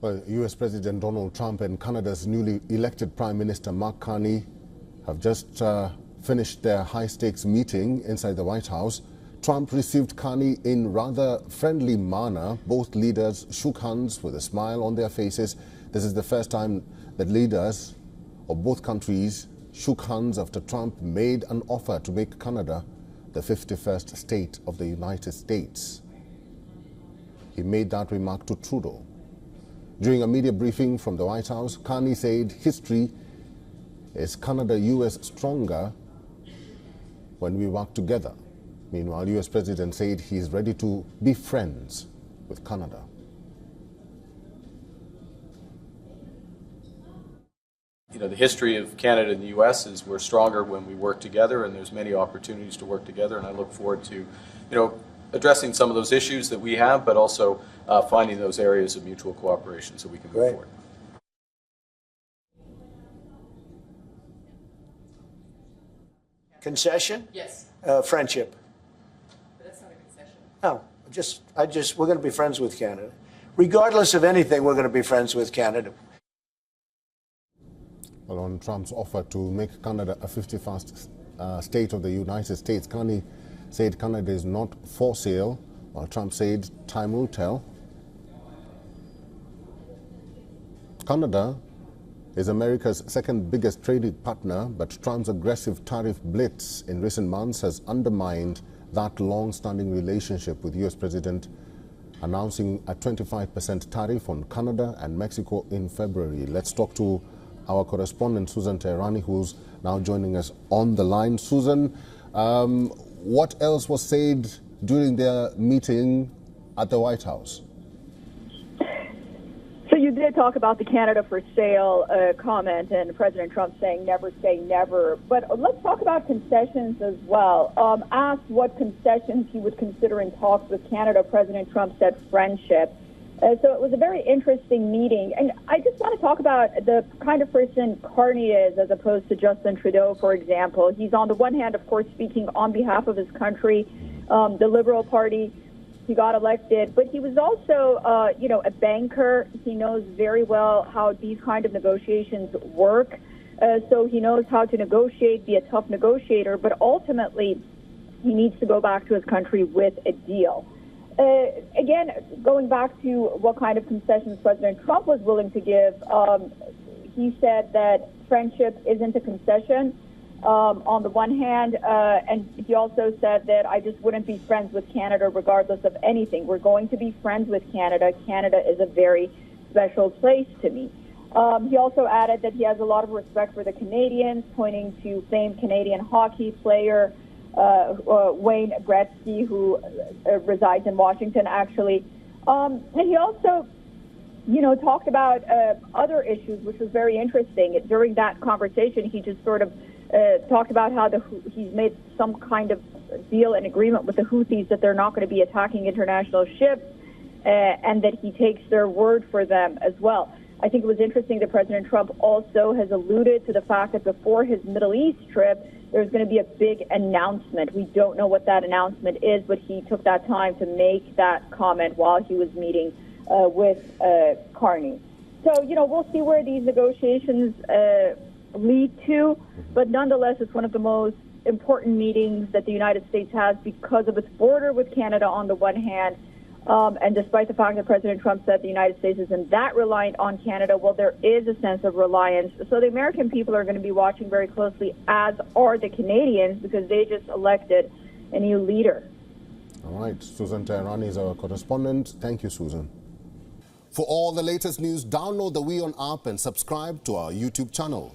Well, U.S. President Donald Trump and Canada's newly elected Prime Minister Mark Carney have just finished their high-stakes meeting inside the White House. Trump received Carney in rather friendly manner. Both leaders shook hands with a smile on their faces. This is the first time that leaders of both countries shook hands after Trump made an offer to make Canada the 51st state of the United States. He made that remark to Trudeau. During a media briefing from the White House, Carney said history is Canada-US stronger when we work together. Meanwhile, U.S. President said he is ready to be friends with Canada. You know, the history of Canada and the U.S. is we're stronger when we work together, and there's many opportunities to work together, and I look forward to, addressing some of those issues that we have, but also finding those areas of mutual cooperation so we can move forward. Concession? Yes. Friendship. But that's not a concession. No, we're going to be friends with Canada. Regardless of anything, we're going to be friends with Canada. Well, on Trump's offer to make Canada a 51st state of the United States, Carney said Canada is not for sale, while Trump said time will tell. Canada is America's second biggest trading partner, but Trump's aggressive tariff blitz in recent months has undermined that long-standing relationship, with U.S. President announcing a 25% tariff on Canada and Mexico in February. Let's talk to our correspondent, Susan Teherani, who's now joining us on the line. Susan, what else was said during their meeting at the White House? So you did talk about the Canada for sale comment and President Trump saying never say never. But let's talk about concessions as well. Asked what concessions he would consider in talks with Canada, President Trump said friendship. So it was a very interesting meeting. And I just want to talk about the kind of person Carney is as opposed to Justin Trudeau, for example. He's on the one hand, of course, speaking on behalf of his country, the Liberal Party. He got elected, but he was also, a banker. He knows very well how these kind of negotiations work. So he knows how to negotiate, be a tough negotiator, but ultimately he needs to go back to his country with a deal. Again, going back to what kind of concessions President Trump was willing to give, he said that friendship isn't a concession on the one hand, and he also said that I just wouldn't be friends with Canada regardless of anything. We're going to be friends with Canada. Canada is a very special place to me. He also added that he has a lot of respect for the Canadians, pointing to famed Canadian hockey player Wayne Gretzky, who resides in Washington, actually. And he also, talked about other issues, which was very interesting. During that conversation, he just sort of talked about how he's made some kind of deal and agreement with the Houthis that they're not going to be attacking international ships, and that he takes their word for them as well. I think it was interesting that President Trump also has alluded to the fact that before his Middle East trip, there's going to be a big announcement. We don't know what that announcement is, but he took that time to make that comment while he was meeting with Carney. So, we'll see where these negotiations lead to, but nonetheless, it's one of the most important meetings that the United States has because of its border with Canada on the one hand, and despite the fact that President Trump said the United States isn't that reliant on Canada, well, there is a sense of reliance. So the American people are going to be watching very closely, as are the Canadians, because they just elected a new leader. All right. Susan Teherani is our correspondent. Thank you, Susan. For all the latest news, download the WION app and subscribe to our YouTube channel.